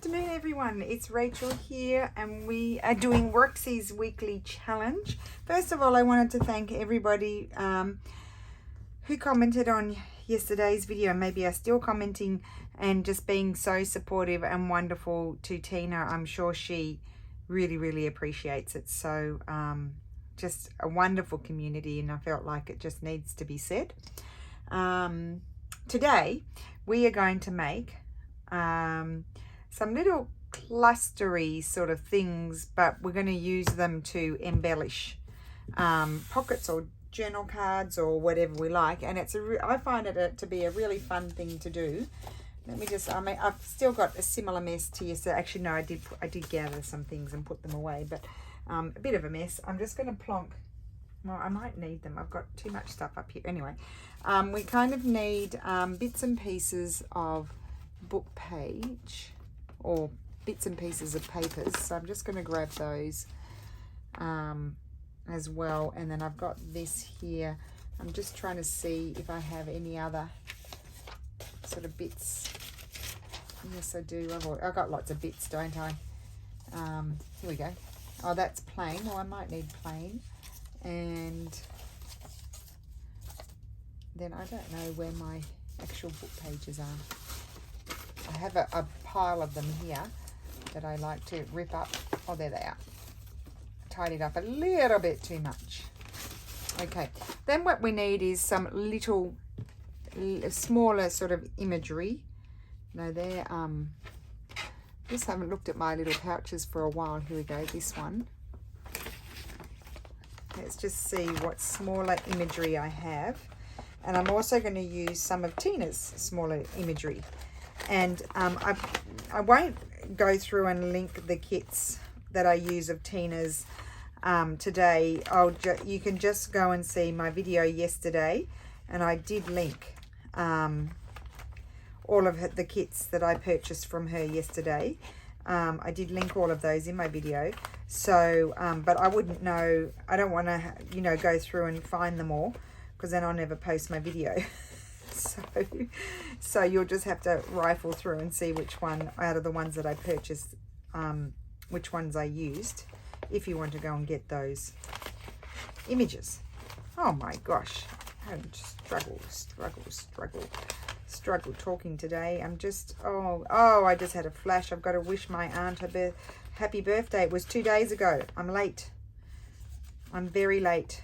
afternoon, everyone. It's Rachel here, and we are doing Roxy's weekly challenge. First of all, I wanted to thank everybody who commented on yesterday's video, and maybe are still commenting and just being so supportive and wonderful to Tina. I'm sure she really appreciates it. So just a wonderful community, and I felt like it just needs to be said. Today we are going to make some little clustery sort of things, but we're going to use them to embellish pockets or journal cards or whatever we like, and I find it to be a really fun thing to do. Let me just, I've still got a similar mess to yesterday. Actually, no, I did gather some things and put them away, but a bit of a mess. I'm just going to plonk. Well, I might need them. I've got too much stuff up here. Anyway, we kind of need bits and pieces of book page or bits and pieces of papers. So I'm just going to grab those as well. And then I've got this here. I'm just trying to see if I have any other sort of bits. Yes, I do. I've got lots of bits, don't I? Here we go. Oh, that's plain. Oh, I might need plain. And then I don't know where my actual book pages are. I have a pile of them here that I like to rip up. Oh, there they are. Tidied up a little bit too much. Okay, then what we need is some little smaller sort of imagery. No, they're just haven't looked at my little pouches for a while. Here we go, this one. Let's just see what smaller imagery I have. And I'm also going to use some of Tina's smaller imagery. And I won't go through and link the kits that I use of Tina's today. You can just go and see my video yesterday, and I did link all of the kits that I purchased from her yesterday. I did link all of those in my video. So, but I wouldn't know. I don't want to, go through and find them all, because then I'll never post my video. So you'll just have to rifle through and see which one out of the ones that I purchased, which ones I used, if you want to go and get those images. Oh my gosh, I'm struggle talking today. I'm just, I just had a flash. I've got to wish my aunt her happy birthday. It was 2 days ago. I'm late. I'm very late.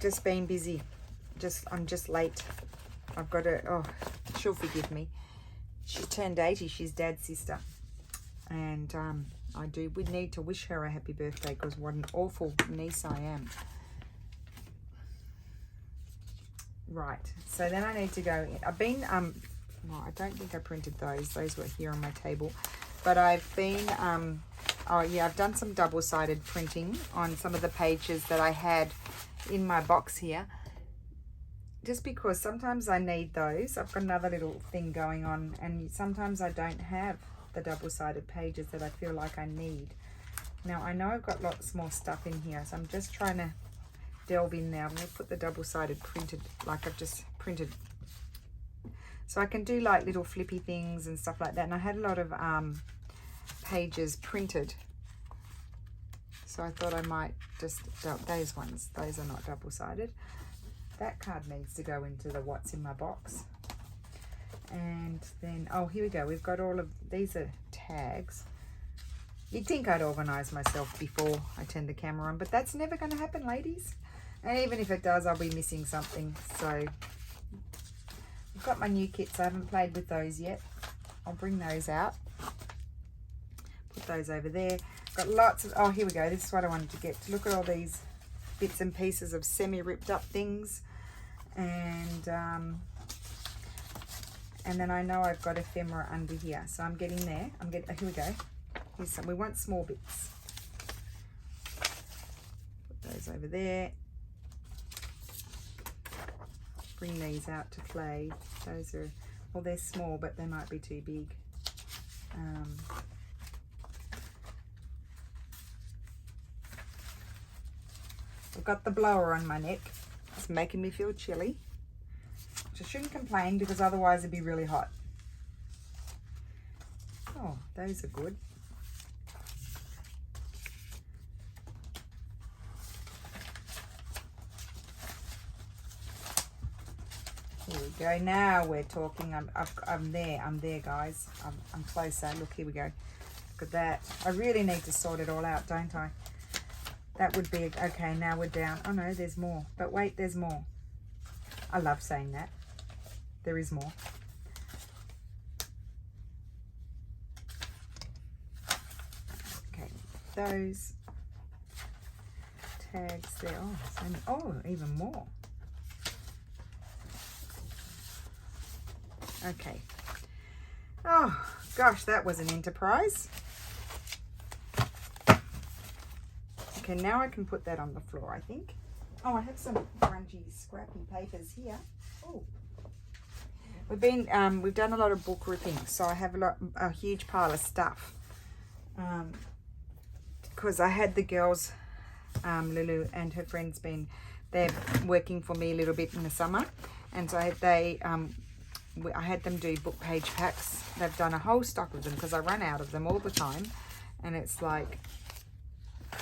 Just been busy. I'm just late. I've got to, she'll forgive me. She turned 80. She's Dad's sister. And we need to wish her a happy birthday, because what an awful niece I am. Right. So then I need to go. I've been, well, I don't think I printed those. Those were here on my table. But I've been, I've done some double-sided printing on some of the pages that I had in my box here. Just because sometimes I need those. I've got another little thing going on, and sometimes I don't have the double-sided pages that I feel like I need. Now, I know I've got lots more stuff in here, so I'm just trying to delve in now. I'm going to put the double-sided printed, like I've just printed. So I can do like little flippy things and stuff like that. And I had a lot of pages printed. So I thought I might just, those ones, those are not double-sided. That card needs to go into the what's in my box. And then, here we go. We've got all of, these are tags. You'd think I'd organise myself before I turn the camera on, but that's never going to happen, ladies. And even if it does, I'll be missing something. So I've got my new kits. I haven't played with those yet. I'll bring those out. Put those over there. Got lots of, here we go. This is what I wanted to get. To look at all these bits and pieces of semi-ripped up things. And then I know I've got ephemera under here. So I'm getting there. Here we go. Here's some. We want small bits. Put those over there. Bring these out to play. Those are, well, they're small, but they might be too big. I've got the blower on my neck. It's making me feel chilly. Which I shouldn't complain, because otherwise it'd be really hot. Oh, those are good. Here we go. Now we're talking. I'm there, guys. I'm closer. Look, here we go. Look at that. I really need to sort it all out, don't I? That would be okay. Now we're down. Oh no, there's more. But wait, there's more. I love saying that. There is more. Okay, those tags there. Oh, even more. Okay. Oh gosh, that was an enterprise. Okay, now I can put that on the floor, I think. Oh, I have some grungy, scrappy papers here. Oh, we've done a lot of book ripping, so I have a huge pile of stuff. Because I had the girls, Lulu and her friends, they're working for me a little bit in the summer, and so I had them do book page packs. They've done a whole stock of them because I run out of them all the time, and it's like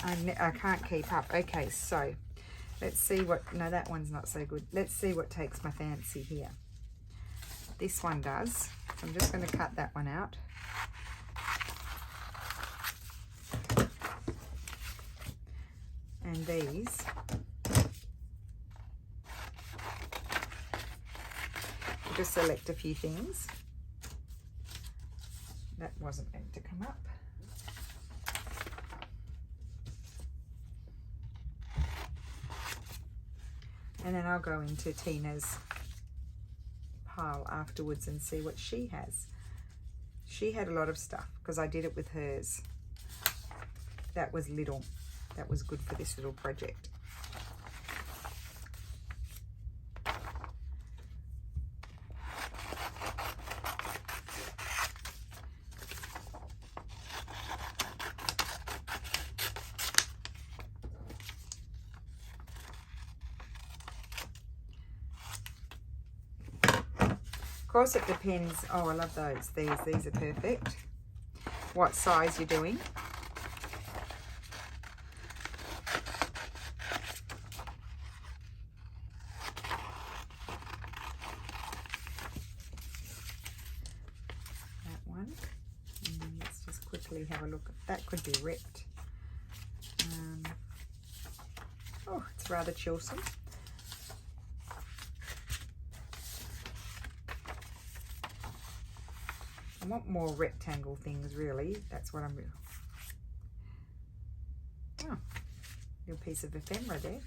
I can't keep up. Okay, so let's see what, no, that one's not so good. Let's see what takes my fancy here. This one does. So I'm just going to cut that one out. And these. I'll just select a few things. That wasn't meant to come up. And then I'll go into Tina's pile afterwards and see what she has. She had a lot of stuff because I did it with hers. That was little. That was good for this little project. Of course it depends. Oh, I love those. These are perfect. What size you're doing. That one. And then let's just quickly have a look. That could be ripped. Oh, it's rather chillsome. I want more rectangle things, really. That's what I'm doing. Oh, little piece of ephemera there.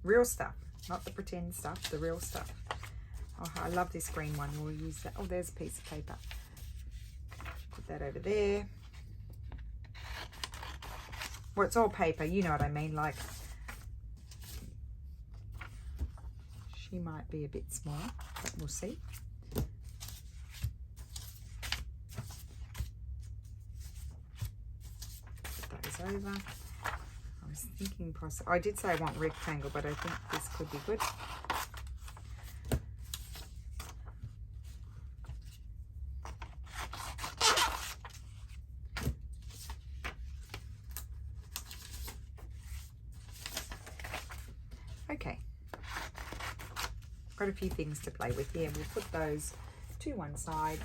Real stuff, not the pretend stuff, the real stuff. Oh, I love this green one. We'll use that. Oh, there's a piece of paper. Put that over there. Well, it's all paper, you know what I mean. Like, she might be a bit small, but we'll see. Over. I was thinking I did say I want rectangle, but I think this could be good. Okay, got a few things to play with here. We'll put those to one side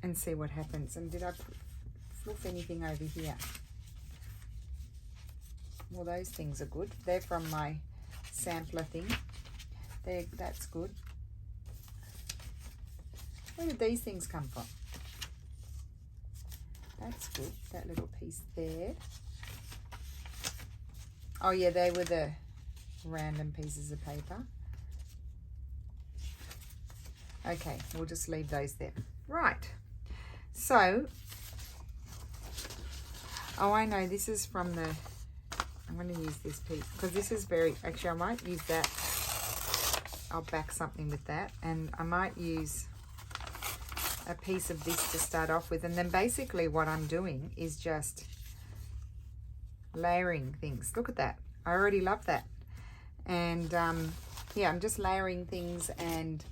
and see what happens. And did I fluff anything over here? Well, those things are good. They're from my sampler thing. That's good. Where did these things come from? That's good. That little piece there. Oh yeah, they were the random pieces of paper. Okay, we'll just leave those there. Right. So, oh, I know, this is from the, I'm going to use this piece because this is very, actually I might use that. I'll back something with that, and I might use a piece of this to start off with, and then basically what I'm doing is just layering things. Look at that. I already love that. And yeah, I'm just layering things and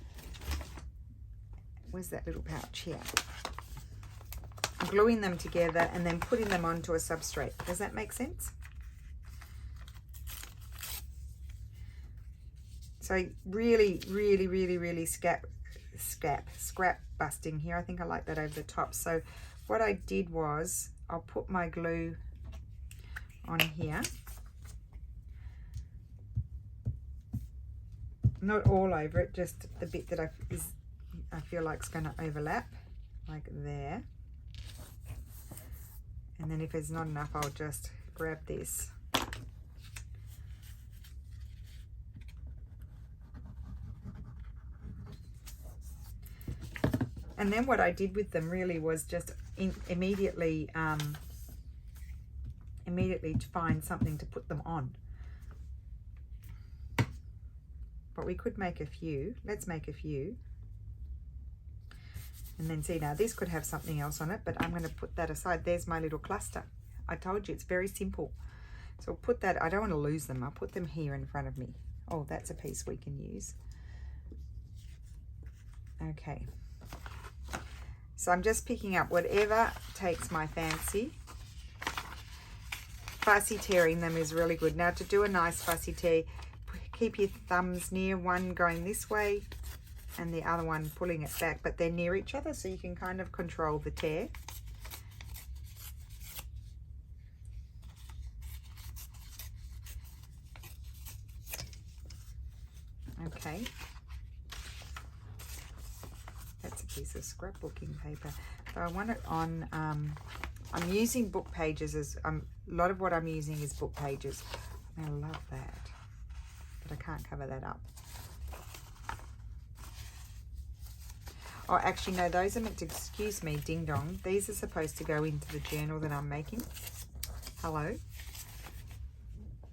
where's that little pouch here? Gluing them together and then putting them onto a substrate. Does that make sense? So really, really, really, really scrap busting here. I think I like that over the top. So what I did was I'll put my glue on here. Not all over it, just the bit that I feel like is going to overlap, like there. And then if it's not enough, I'll just grab this. And then what I did with them really was just immediately to find something to put them on. But we could make a few. Let's make a few. And then see, now this could have something else on it, but I'm going to put that aside. There's my little cluster. I told you it's very simple. So I'll put that, I don't want to lose them. I'll put them here in front of me. Oh, that's a piece we can use. Okay. So I'm just picking up whatever takes my fancy. Fussy tearing them is really good. Now to do a nice fussy tear, keep your thumbs near, one going this way and the other one pulling it back, but they're near each other so you can kind of control the tear. Okay. That's a piece of scrapbooking paper. So I want it on, I'm using book pages as, a lot of what I'm using is book pages. I love that, but I can't cover that up. Oh, actually, no, those are meant to, excuse me, ding dong. These are supposed to go into the journal that I'm making. Hello.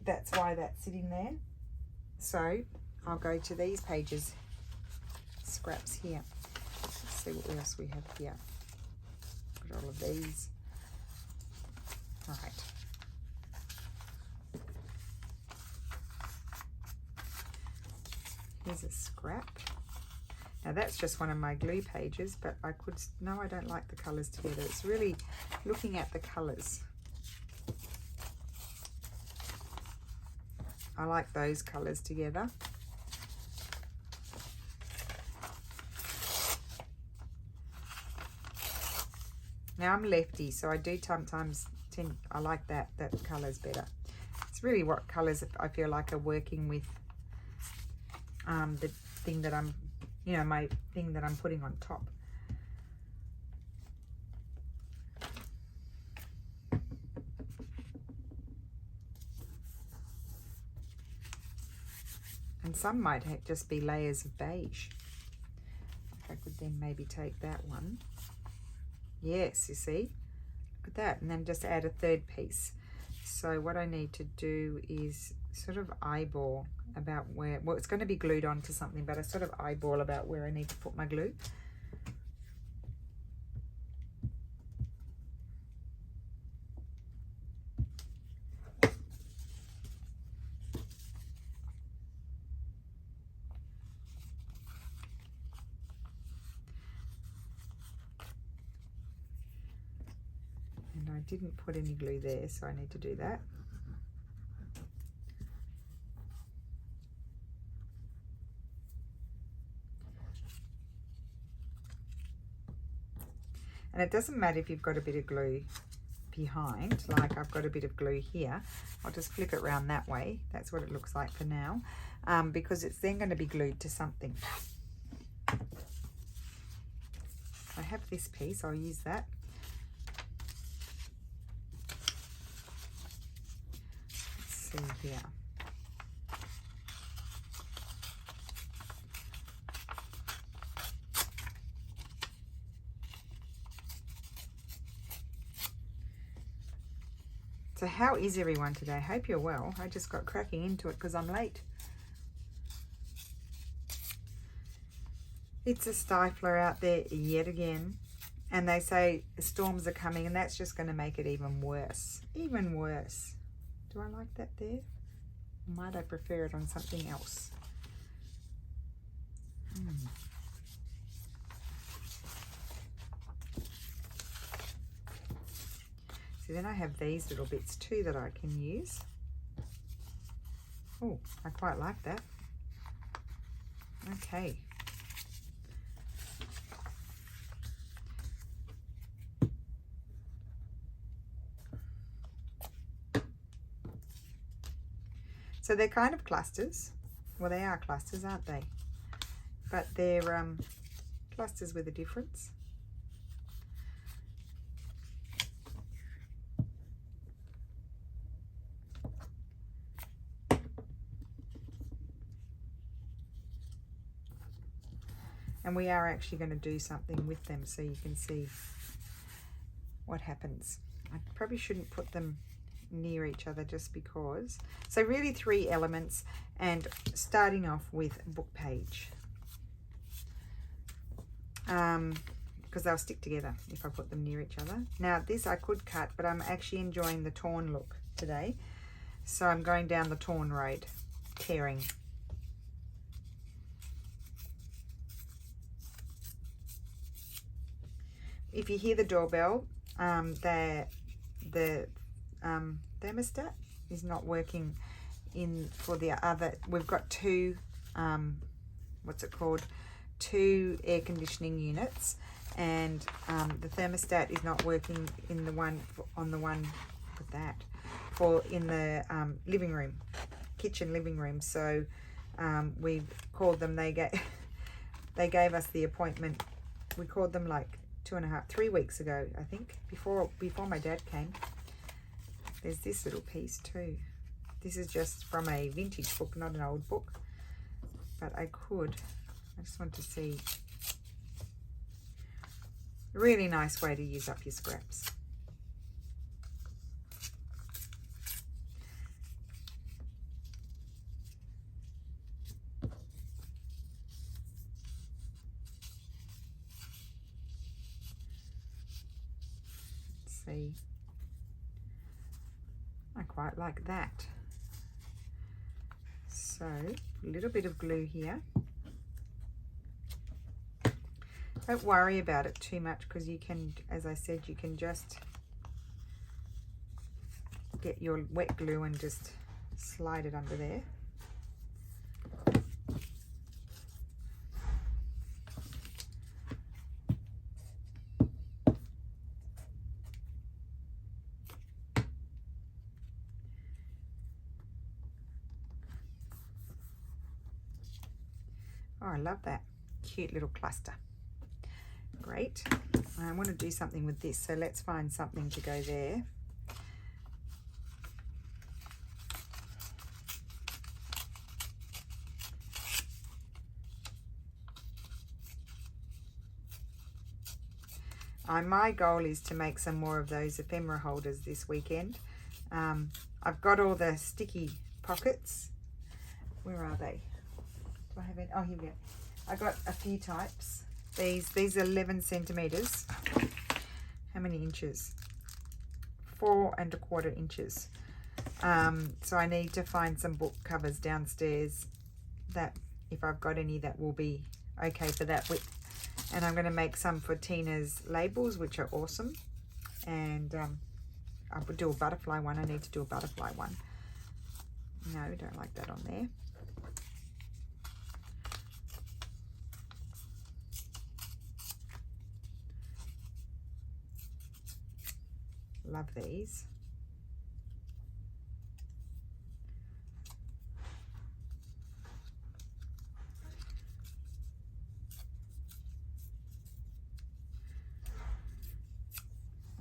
That's why that's sitting there. So I'll go to these pages, scraps here. Let's see what else we have here. Put all of these. All right. Here's a scrap. Now that's just one of my glue pages, but I could, no, I don't like the colours together. It's really looking at the colours. I like those colours together. Now I'm lefty, so I do sometimes tend, I like that colour's better. It's really what colours I feel like are working with the thing that I'm, you know, my thing that I'm putting on top. And some might just be layers of beige. I could then maybe take that one. Yes, you see, look at that, and then just add a third piece. So what I need to do is sort of eyeball about where, well, it's going to be glued onto something, but I sort of eyeball about where I need to put my glue. And I didn't put any glue there, so I need to do that. And it doesn't matter if you've got a bit of glue behind, like I've got a bit of glue here. I'll just flip it around that way. That's what it looks like for now, because it's then going to be glued to something. I have this piece, I'll use that. Let's see here. So how is everyone today? I hope you're well. I just got cracking into it because I'm late. It's a stifler out there yet again. And they say storms are coming, and that's just going to make it even worse. Even worse. Do I like that there? Or might I prefer it on something else? So then I have these little bits too that I can use. Oh, I quite like that. Okay. So they're kind of clusters. Well, they are clusters, aren't they? But they're clusters with a difference. And we are actually going to do something with them so you can see what happens. I probably shouldn't put them near each other just because. So really 3 elements, and starting off with book page. Because they'll stick together if I put them near each other. Now this I could cut, but I'm actually enjoying the torn look today. So I'm going down the torn road, tearing. If you hear the doorbell, the thermostat is not working in for the other. We've got 2, what's it called? 2 air conditioning units, and the thermostat is not working in the one on the one with that for in the living room, kitchen living room. So we called them. They gave us the appointment. We called them like 3 weeks ago, I think, before my dad came. There's this little piece too. This is just from a vintage book, not an old book, but I just want to see. Really nice way to use up your scraps. Let's see. I quite like that. So a little bit of glue here. Don't worry about it too much because you can, as I said, you can just get your wet glue and just slide it under there. Oh, I love that. Cute little cluster. Great. I want to do something with this, so let's find something to go there. My goal is to make some more of those ephemera holders this weekend. I've got all the sticky pockets. Where are they? Do I have any? Oh, here we go. I got a few types. These are 11 centimeters. How many inches? 4 1/4 inches. So I need to find some book covers downstairs that, if I've got any, that will be okay for that width. And I'm going to make some for Tina's labels, which are awesome. And I would do a butterfly one. I need to do a butterfly one. No, don't like that on there. Love these.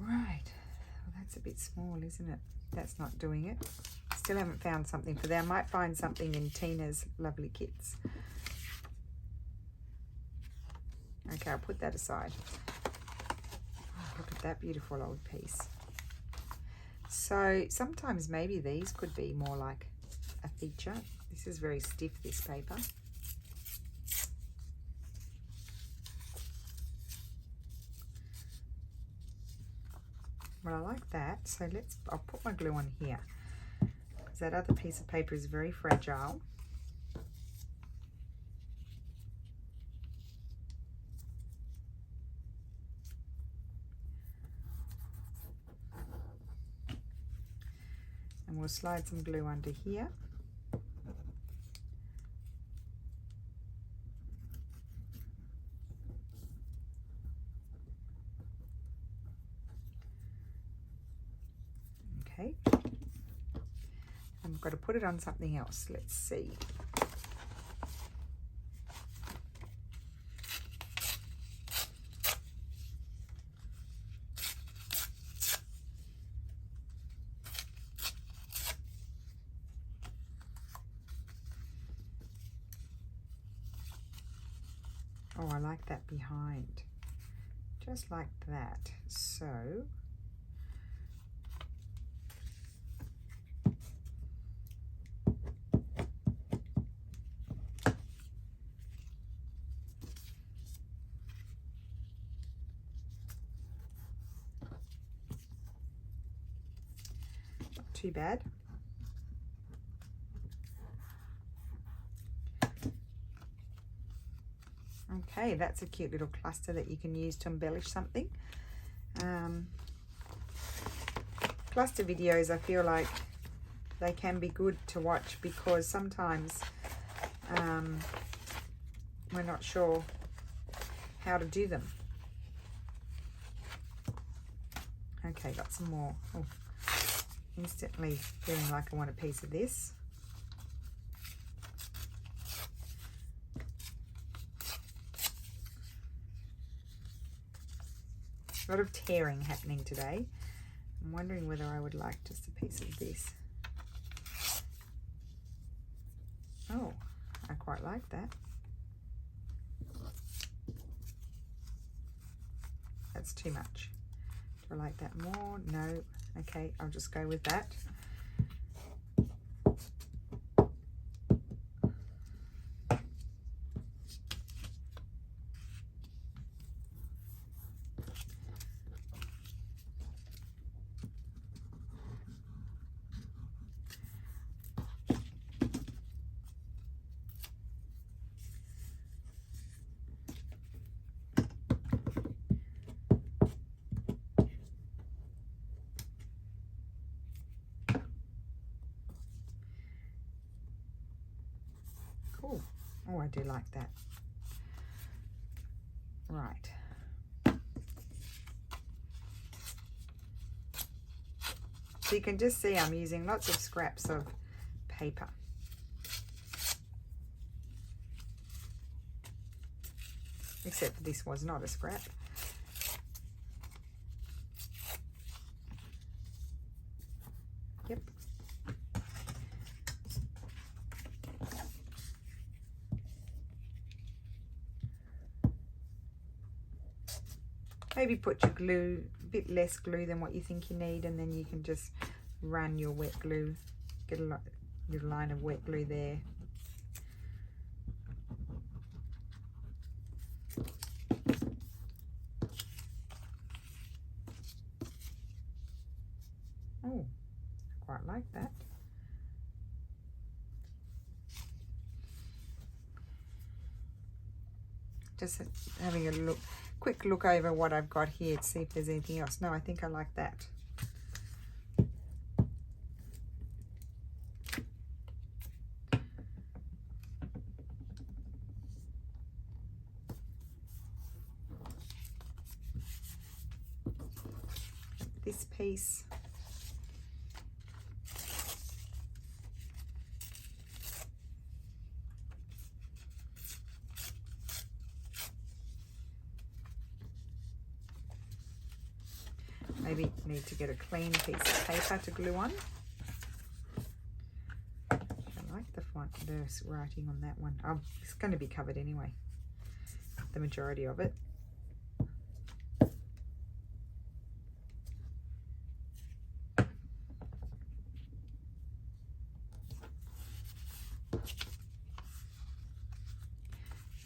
Right, well, that's a bit small, isn't it? That's not doing it. Still haven't found something for that. I might find something in Tina's lovely kits. Okay, I'll put that aside. Oh, look at that beautiful old piece. So sometimes maybe these could be more like a feature. This is very stiff, this paper. Well, I like that. So I'll put my glue on here, because that other piece of paper is very fragile. we'll slide some glue under here. Okay. I've got to put it on something else. Let's see. Oh, I like that behind. Just like that. So not too bad. Okay, that's a cute little cluster that you can use to embellish something. Cluster videos, I feel like they can be good to watch because sometimes we're not sure how to do them. Okay, got some more. Oh, instantly feeling like I want a piece of this. A lot of tearing happening today. I'm wondering whether I would like just a piece of this. Oh, I quite like that. That's too much. Do I like that more? No. Okay, I'll just go with that. Cool. Oh, I do like that. Right. So you can just see I'm using lots of scraps of paper. Except this was not a scrap. Yep. Maybe put your glue, a bit less glue than what you think you need, and then you can just run your wet glue, get a little line of wet glue there. Oh, I quite like that. Just having a quick look over what I've got here to see if there's anything else. No, I think I like that. This piece. Maybe need to get a clean piece of paper to glue on. I like the writing on that one. Oh, it's going to be covered anyway, the majority of it.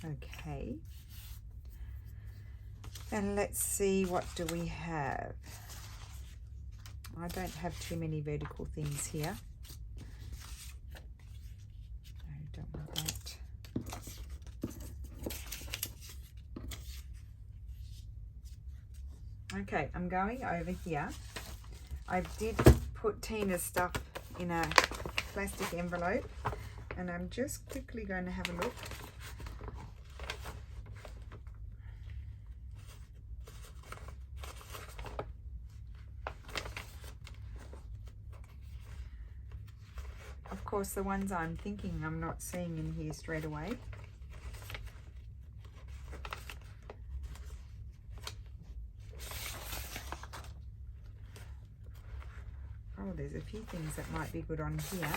Okay. And let's see, what do we have? I don't have too many vertical things here. I don't want that. Okay, I'm going over here. I did put Tina's stuff in a plastic envelope, and I'm just quickly going to have a look. Of course, the ones I'm thinking I'm not seeing in here straight away. Oh, there's a few things that might be good on here.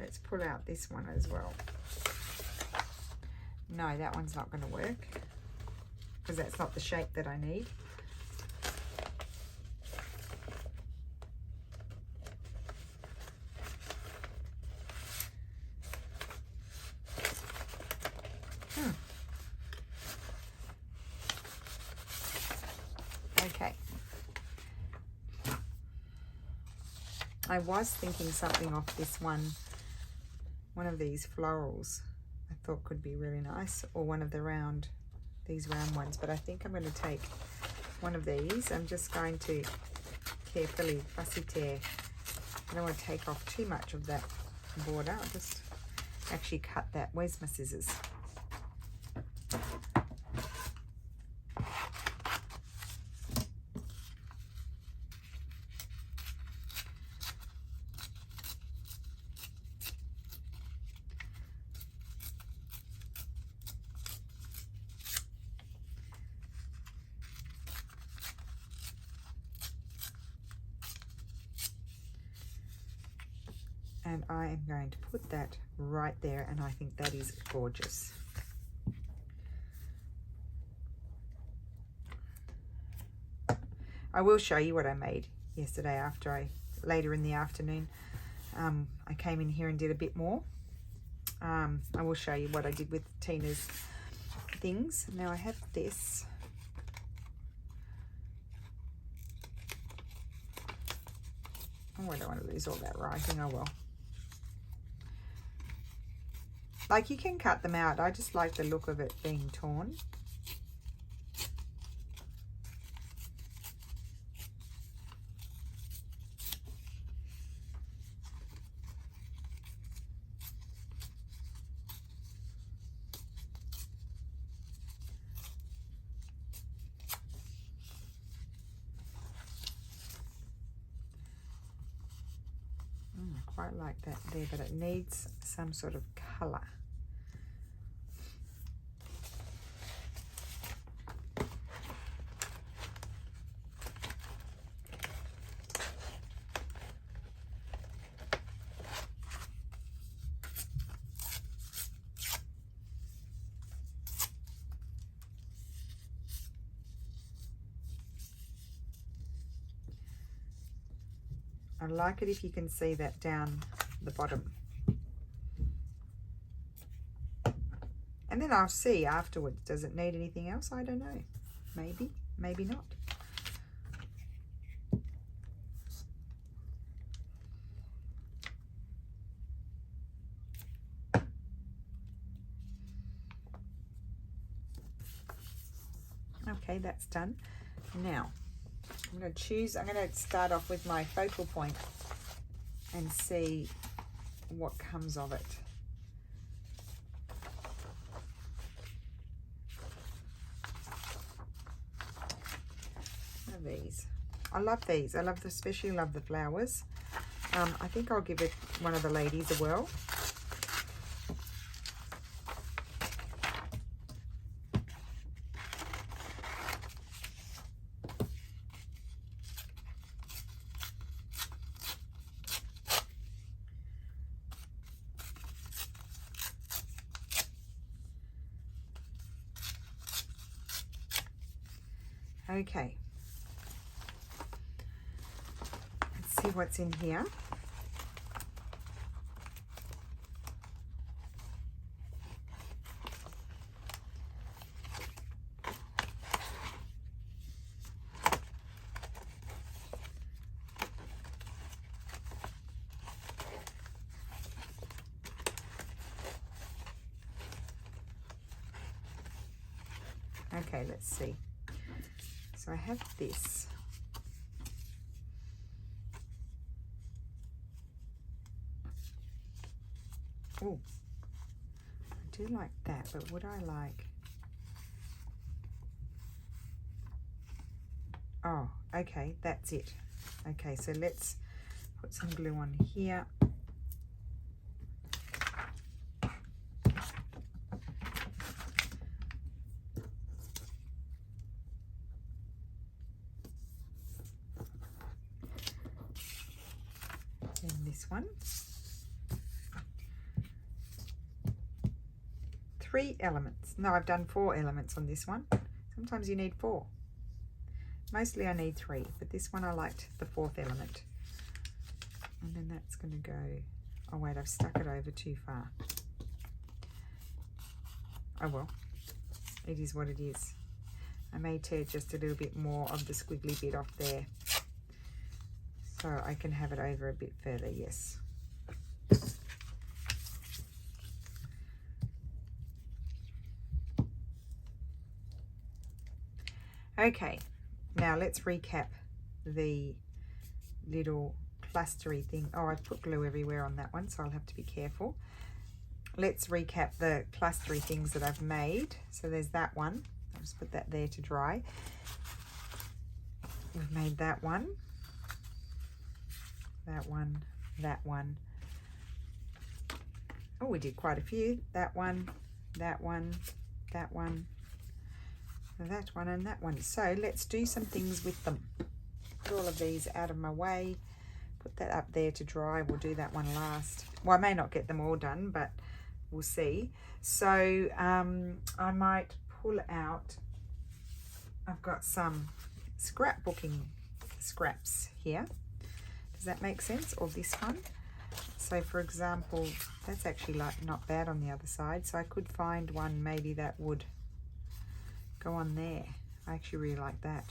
Let's pull out this one as well. No, that one's not going to work because that's not the shape that I need. Okay. I was thinking something off this one of these florals I thought could be really nice, or one of the these round ones, but I think I'm going to take one of these. I'm just going to carefully fussy tear. I don't want to take off too much of that border. I'll just actually cut that. Where's my scissors? And I am going to put that right there, and I think that is gorgeous. I will show you what I made yesterday later in the afternoon. I came in here and did a bit more. I will show you what I did with Tina's things. Now I have this. Oh, I don't want to lose all that writing. Oh well. Like, you can cut them out. I just like the look of it being torn. I quite like that there, but it needs some sort of colour. I like it if you can see that down the bottom. And then I'll see afterwards, does it need anything else? I don't know. Maybe, maybe not. Okay, that's done. Now, I'm going to start off with my focal point and see what comes of it. What are these? I love these. Especially love the flowers. I think I'll give it one of the ladies a whirl. Okay, let's see what's in here. Okay, let's see. So I have this. Oh, I do like that, but would I like... Oh, okay, that's it. Okay, so let's put some glue on here. And this one. 3 elements. No, I've done 4 elements on this one. Sometimes you need 4. Mostly I need 3, but this one I liked the 4th element. And then that's going to go... Oh wait, I've stuck it over too far. Oh well, it is what it is. I may tear just a little bit more of the squiggly bit off there, so I can have it over a bit further, yes. Okay, now let's recap the little clustery thing. Oh, I've put glue everywhere on that one, so I'll have to be careful. Let's recap the clustery things that I've made. So there's that one. I'll just put that there to dry. We've made that one, that one, that one. Oh, we did quite a few. That one, that one, that one, that one, and that one. So let's do some things with them. Put all of these out of my way. Put that up there to dry. We'll do that one last. Well, I may not get them all done, but we'll see. So I might pull out, I've got some scrapbooking scraps here. Does that make sense? Or this one. So for example, that's actually like not bad on the other side. So I could find one maybe that would go on there. I actually really like that.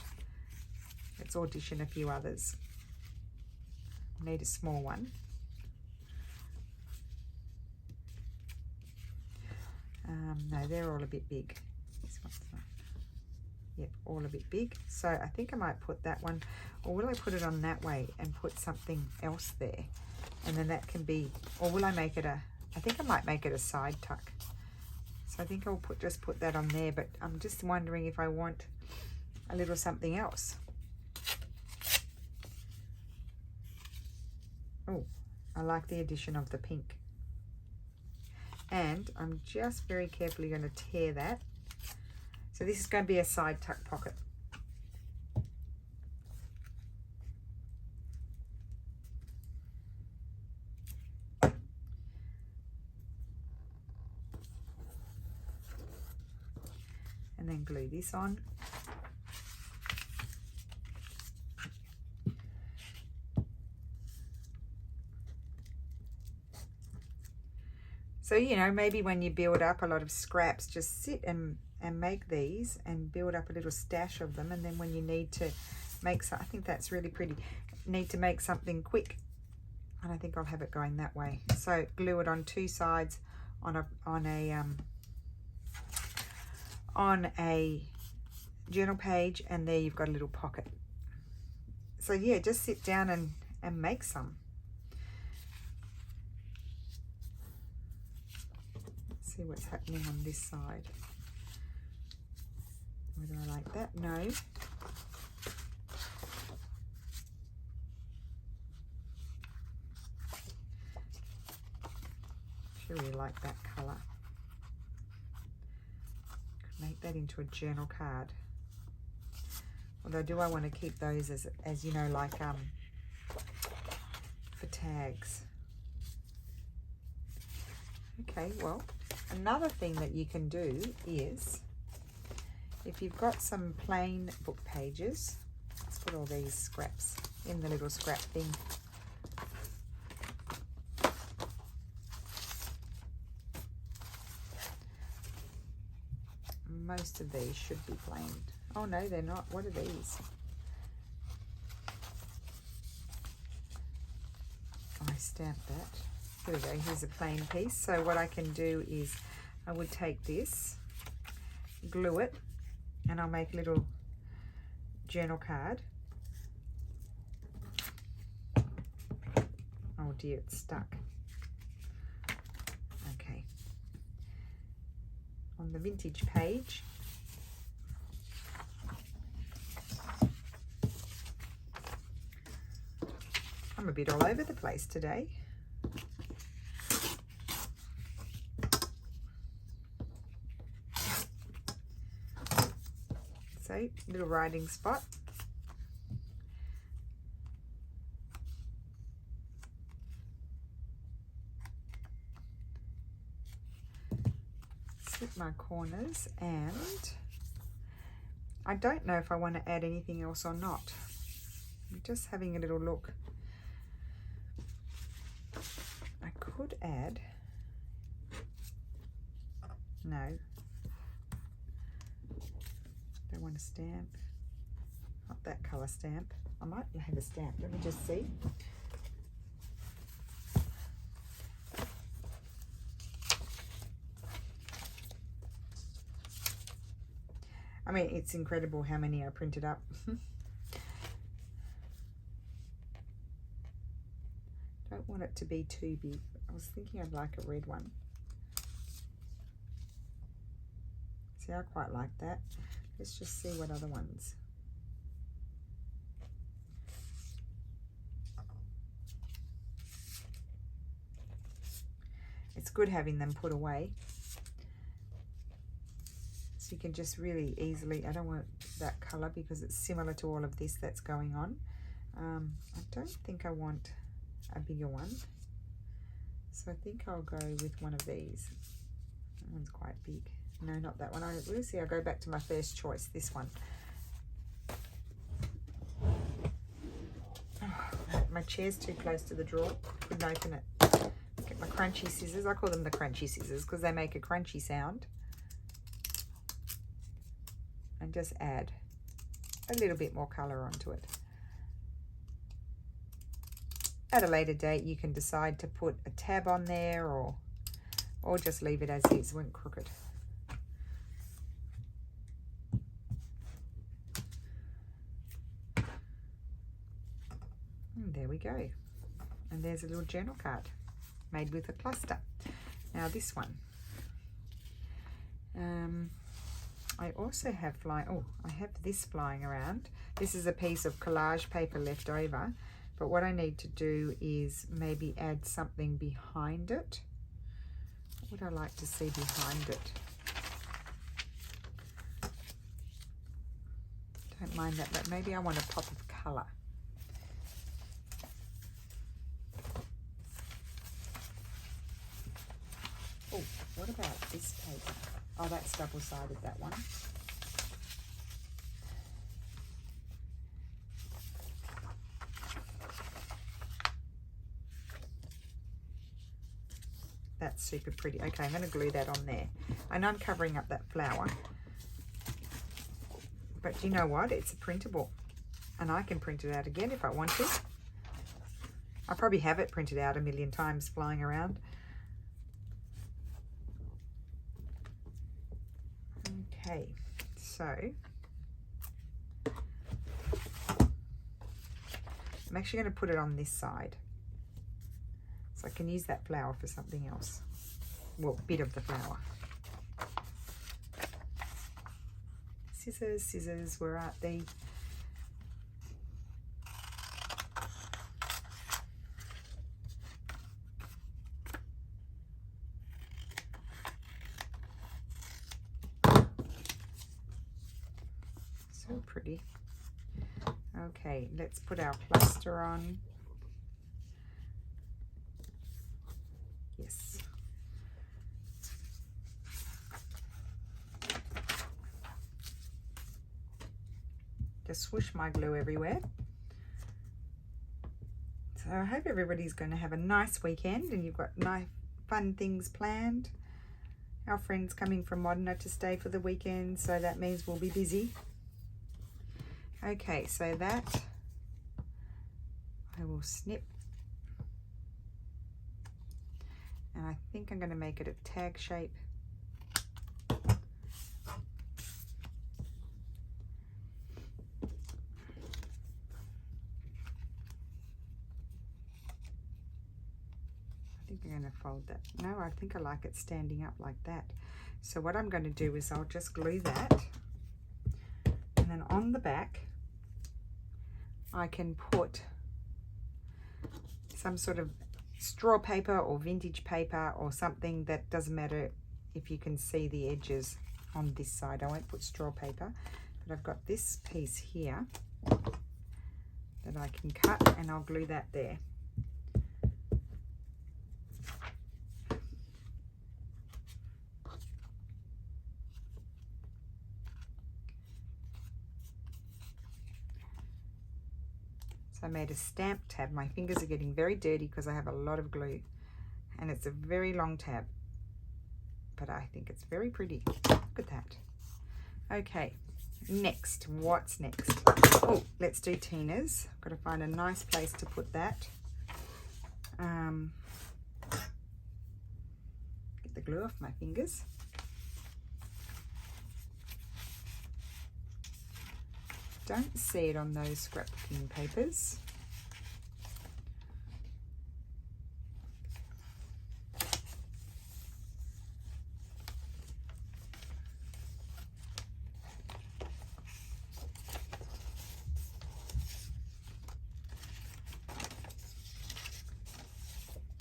Let's audition a few others. I need a small one. No, they're all a bit big. This one's not. Yep, all a bit big. So I think I might put that one, or will I put it on that way and put something else there? And then that can be, or will I make it a, I think I might make it a side tuck. So I think I'll just put that on there, but I'm just wondering if I want a little something else. Oh, I like the addition of the pink. And I'm just very carefully going to tear that. So this is going to be a side tuck pocket. And then glue this on. So, you know, maybe when you build up a lot of scraps, just sit and make these and build up a little stash of them. And then when you need to make some, I think that's really pretty, need to make something quick. And I think I'll have it going that way. So glue it on 2 sides on a journal page, and there you've got a little pocket. So yeah, just sit down and make some. See what's happening on this side. Whether I like that? No. I really like that colour. Could make that into a journal card. Although, do I want to keep those as you know, like for tags? Okay, well, another thing that you can do is, if you've got some plain book pages, let's put all these scraps in the little scrap thing. Most of these should be plain. Oh no, they're not. What are these? I stamped that. Here we go. Here's a plain piece. So what I can do is I would take this, glue it, and I'll make a little journal card. Oh dear, it's stuck. Okay. On the vintage page, I'm a bit all over the place today. So, little writing spot. Slip my corners, and I don't know if I want to add anything else or not. I'm just having a little look. I could add, no, don't want a stamp, not that colour stamp. I might have a stamp, let me just see. I mean, it's incredible how many I printed up. Don't want it to be too big. I was thinking I'd like a red one. See, I quite like that. Let's just see what other ones. It's good having them put away. So you can just really easily, I don't want that colour because it's similar to all of this that's going on. I don't think I want a bigger one. So I think I'll go with one of these. That one's quite big. No, not that one. I'll go back to my first choice, this one. Oh, my chair's too close to the drawer. Couldn't open it. Get my crunchy scissors. I call them the crunchy scissors because they make a crunchy sound. And just add a little bit more colour onto it. At a later date, you can decide to put a tab on there or just leave it as is when crooked. And there we go. And there's a little journal card made with a cluster. Now this one. I also have I have this flying around. This is a piece of collage paper left over, but what I need to do is maybe add something behind it. What would I like to see behind it? Don't mind that, but maybe I want a pop of colour. Oh, what about this paper? Oh, that's double-sided, that one. That's super pretty. Okay, I'm going to glue that on there. And I'm covering up that flower. But you know what? It's a printable. And I can print it out again if I want to. I probably have it printed out a million times flying around. Okay, so I'm actually going to put it on this side. So I can use that flower for something else. Well, bit of the flower. Scissors, scissors, where are they? So pretty. Okay, let's put our cluster on. Yes. Just swoosh my glue everywhere. So I hope everybody's going to have a nice weekend and you've got nice fun things planned Our friend's coming from Modena to stay for the weekend, so that means we'll be busy. Okay, so that I will snip. And I think I'm going to make it a tag shape. I'm going to fold that. No, I think I like it standing up like that. So what I'm going to do is I'll just glue that, and then on the back I can put some sort of straw paper or vintage paper or something that doesn't matter if you can see the edges on this side. I won't put straw paper, but I've got this piece here that I can cut, and I'll glue that there. I made a stamp tab. My fingers are getting very dirty because I have a lot of glue, and it's a very long tab, but I think it's very pretty. Look at that. Okay, next, what's next? Oh, let's do Tina's. I've got to find a nice place to put that. Get the glue off my fingers. Don't see it on those scrapbooking papers.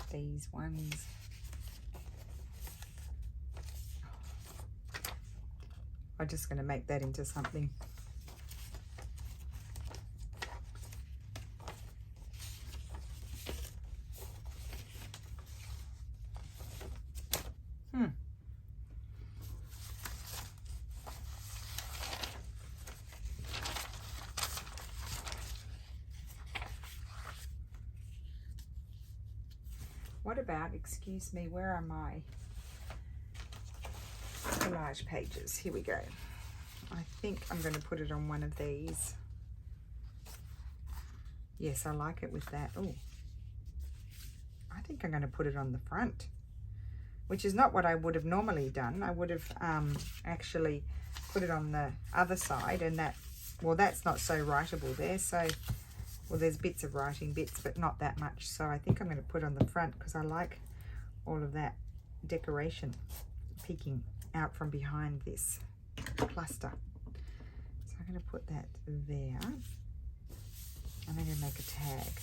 These ones. I'm just going to make that into something. What about, excuse me, where are my collage pages? Here we go. I think I'm going to put it on one of these. Yes, I like it with that. Oh, I think I'm going to put it on the front, which is not what I would have normally done. I would have actually put it on the other side, and that, well, that's not so writable there. So, well, there's bits of writing bits, but not that much. So I think I'm going to put it on the front because I like all of that decoration peeking out from behind this cluster. So I'm going to put that there. I'm going to make a tag.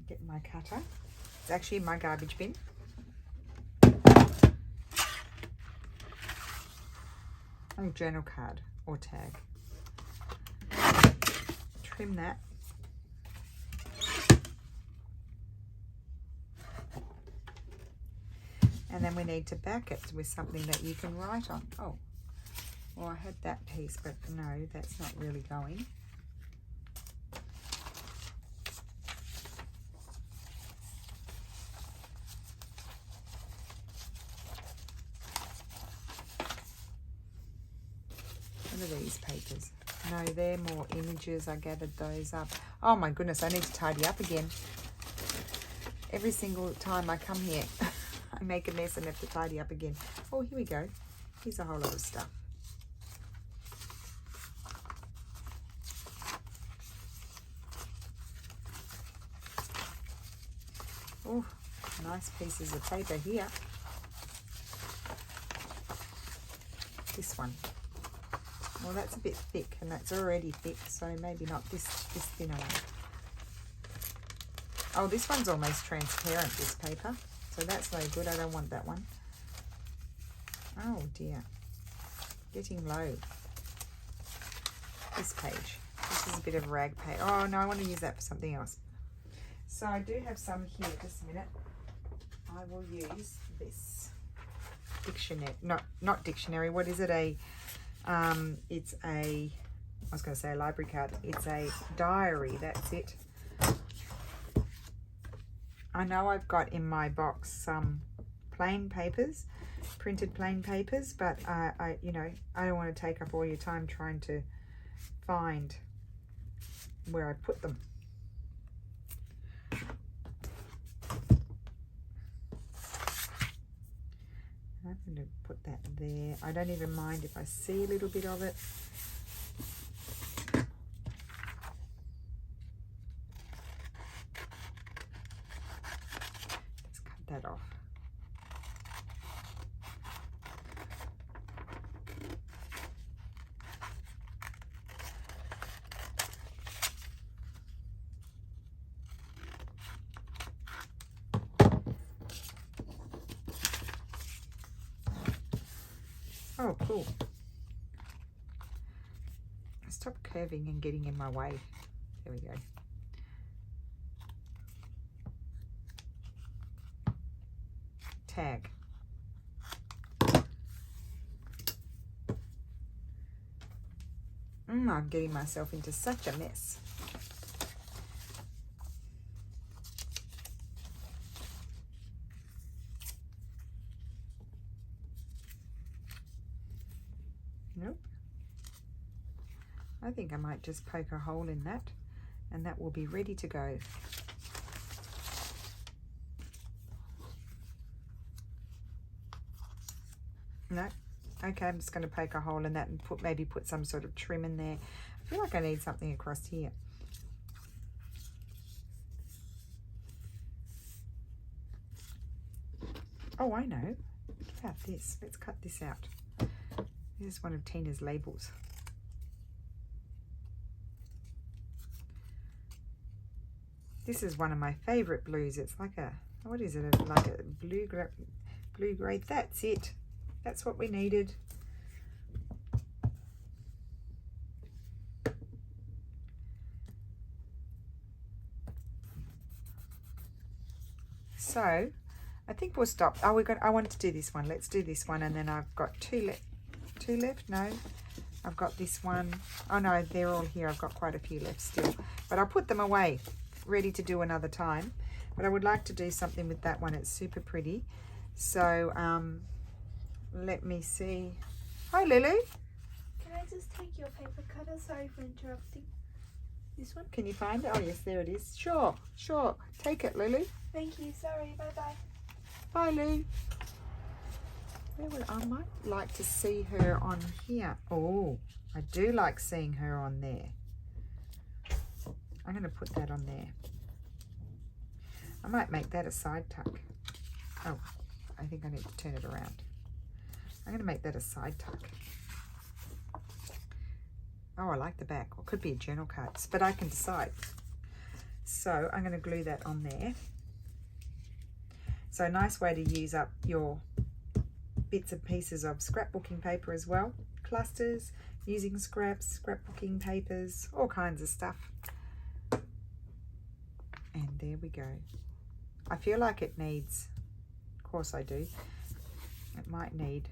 Get my cutter. It's actually in my garbage bin. Oh, journal card or tag. Trim that. And then we need to back it with something that you can write on. Oh, well, I had that piece, but no, that's not really going. What are these papers? No, they're more images. I gathered those up. Oh my goodness, I need to tidy up again. Every single time I come here, I make a mess and have to tidy up again. Oh, here we go. Here's a whole lot of stuff. Oh, nice pieces of paper here. This one. Well, that's a bit thick, and that's already thick, so maybe not this thinner one. Oh, this one's almost transparent, this paper. So that's no good. I don't want that one. Oh dear. Getting low. This page. This is a bit of rag paper. Oh no, I want to use that for something else. So I do have some here. Just a minute. I will use this dictionary. Not dictionary. What is it? It's a, I was going to say a library card. It's a diary. That's it. I know I've got in my box some plain papers, printed plain papers, but you know, I don't want to take up all your time trying to find where I put them. I'm going to put that there. I don't even mind if I see a little bit of it. Let's cut that off. Oh, cool. Stop curving and getting in my way. There we go. Tag. I'm getting myself into such a mess. Nope. I think I might just poke a hole in that, and that will be ready to go. No. Okay, I'm just going to poke a hole in that and maybe put some sort of trim in there. I feel like I need something across here. Oh, I know. What about this? Let's cut this out. This is one of Tina's labels. This is one of my favorite blues. It's like a, what is it? Like a blue gray. That's it. That's what we needed. So I think we'll stop. Oh, I wanted to do this one. Let's do this one, and then I've got two left. No, I've got this one. Oh no, they're all here. I've got quite a few left still, but I'll put them away, ready to do another time. But I would like to do something with that one. It's super pretty. So let me see. Hi, Lulu. Can I just take your paper cutter? Sorry for interrupting. This one? Can you find it? Oh yes, there it is. Sure. Take it, Lulu. Thank you. Sorry. Bye-bye. Bye, Lou. I might like to see her on here. Oh, I do like seeing her on there. I'm going to put that on there. I might make that a side tuck. Oh, I think I need to turn it around. I'm going to make that a side tuck. Oh, I like the back. Or it could be a journal card, but I can decide. So I'm going to glue that on there. So a nice way to use up your bits and pieces of scrapbooking paper as well. Clusters, using scraps, scrapbooking papers, all kinds of stuff. And there we go. I feel like it needs, of course I do, it might need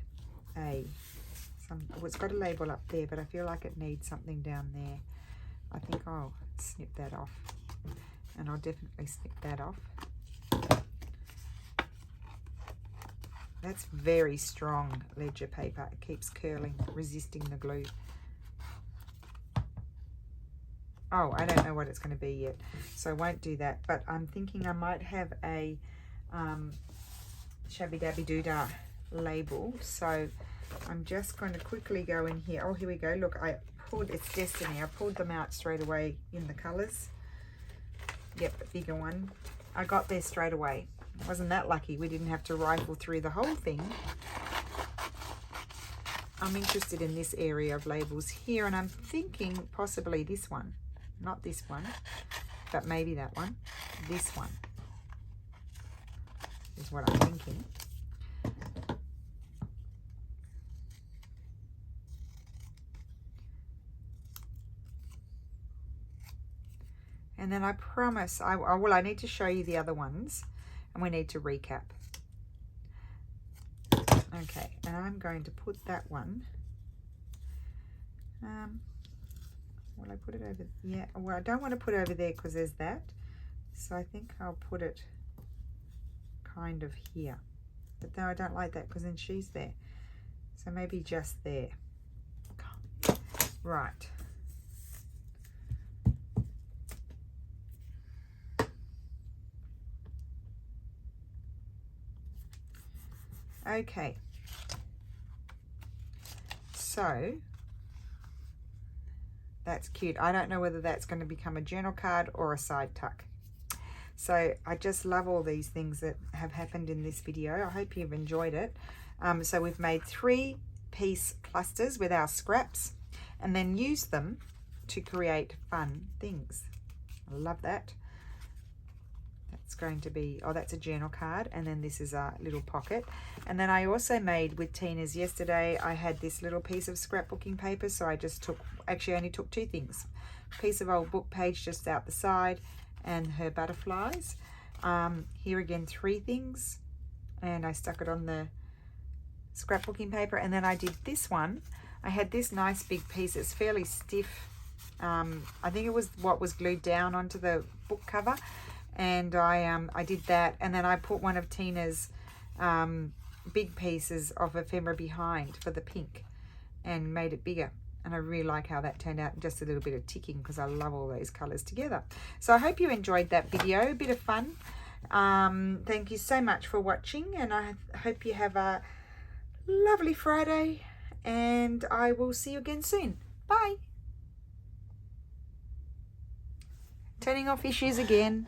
it's got a label up there, but I feel like it needs something down there. I think I'll snip that off, and I'll definitely snip that off. That's very strong ledger paper. It keeps curling, resisting the glue. Oh, I don't know what it's going to be yet, so I won't do that. But I'm thinking I might have a Shabby Dabby Doodah label. So I'm just going to quickly go in here. Oh, here we go. Look, I pulled, it's Destiny. I pulled them out straight away in the colours. Yep, the bigger one. I got there straight away. Wasn't that lucky? We didn't have to rifle through the whole thing. I'm interested in this area of labels here, and I'm thinking possibly this one. Not this one, but maybe that one. This one is what I'm thinking. And then I promise, I need to show you the other ones, and we need to recap. Okay, and I'm going to put that one. Will I put it over? Yeah, well, I don't want to put it over there because there's that. So I think I'll put it kind of here But no, I don't like that because then she's there. So maybe just there. Right. Okay. So that's cute. I don't know whether that's going to become a journal card or a side tuck. So I just love all these things that have happened in this video. I hope you've enjoyed it. So we've made 3-piece clusters with our scraps and then used them to create fun things. I love that. That's going to be, oh, that's a journal card, and then this is a little pocket. And then I also made with Tina's yesterday, I had this little piece of scrapbooking paper, so I just took, actually only took 2 things. A piece of old book page just out the side and her butterflies. Here again, 3 things, and I stuck it on the scrapbooking paper. And then I did this one. I had this nice big piece, it's fairly stiff. I think it was what was glued down onto the book cover. And I did that, and then I put one of Tina's big pieces of ephemera behind for the pink and made it bigger. And I really like how that turned out, just a little bit of ticking because I love all those colours together. So I hope you enjoyed that video, a bit of fun. Thank you so much for watching, and I hope you have a lovely Friday, and I will see you again soon. Bye. Turning off issues again.